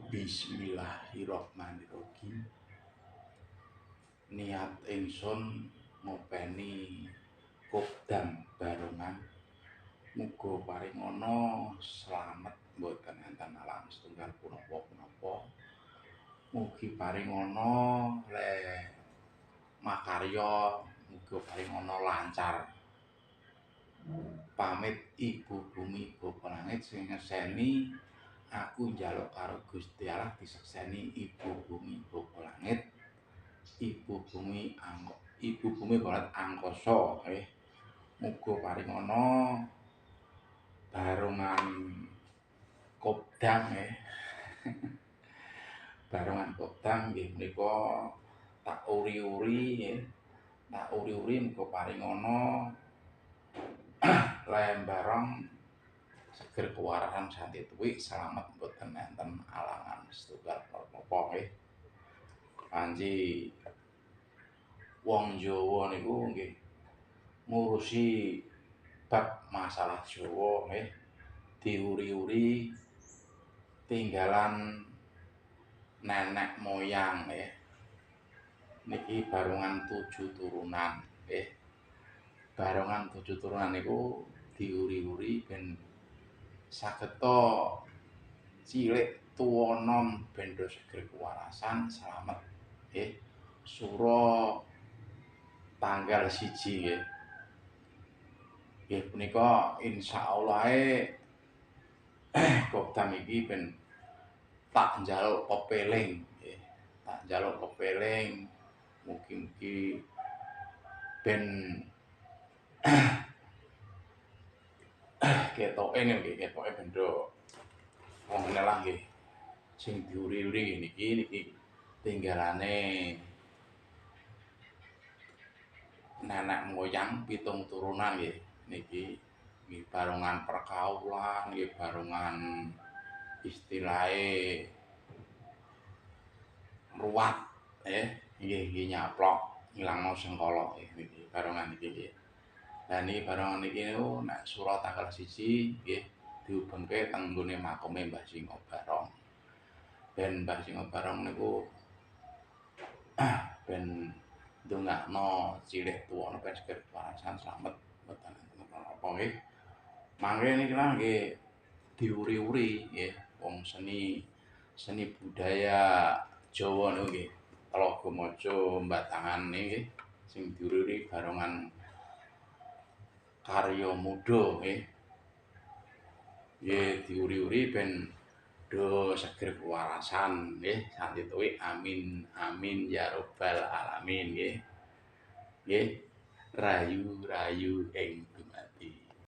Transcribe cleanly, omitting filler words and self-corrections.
Bismillahirrahmanirrahim. Niat ingsun ngopeni kopdam barongan muga paringana slamet mboten enten alang setunggal punapa-punapa. Mugi paringana le makarya muga paringana lancar. Pamit Ibu Bumi Bapa Langit sing ngeseni aku njaluk karo Gusti Allah disekseni Ibu Bumi Bapa Langit. Ibu Bumi banget angkasa muga paringana barongan kopdam barongan kopdam nggih menika tak uri-uri muga paringana lembarong seger kewarasan santi tuwik slamet mboten enten alangan setunggal apa nggih. Panji wong Jawa niku nggih ngurusi bab masalah Jawa nggih diuri-uri tinggalan nenek moyang nggih. Niki barongan 7 turunan nggih. Barongan 7 turunan niku diuri-uri ben sageta cilik tuwa nom ben seger kewarasan slamet nggih. Sura tanggal 1 nggih. Nggih punika insyaallah kopdam iki ben tak njaluk kepeling nggih. Tak njaluk kepeling mugi-mugi ben ketoke nggih, ketoke ben wong nelah nggih. Sing diuri-uri niki tinggalane nenek moyang 7 turunan nggih. Niki nggih barongan perkaulan, nggih barongan istilahe ruwat nggih nyaplok ngilangno sengkala niki barongan niki nggih. Lah niki barongan niki niku nek sura tanggal 1 nggih dihubungke teng nggone makome Mbah Singa Barong. Ben Mbah Singa Barong niku ben ndongakno cilik tuwa ben seger kewarasan slamet mboten enten apa nggih. Mangke niki nggih diuri-uri nggih wong seni budaya Jawa niku nggih Tlaga Maja Batangan nggih sing diuri-uri barongan karya muda nggih. Nggih diuri-uri ben seger kewarasan nggih santi tuwik amin amin ya rabbal alamin nggih. Nggih rayu-rayu ing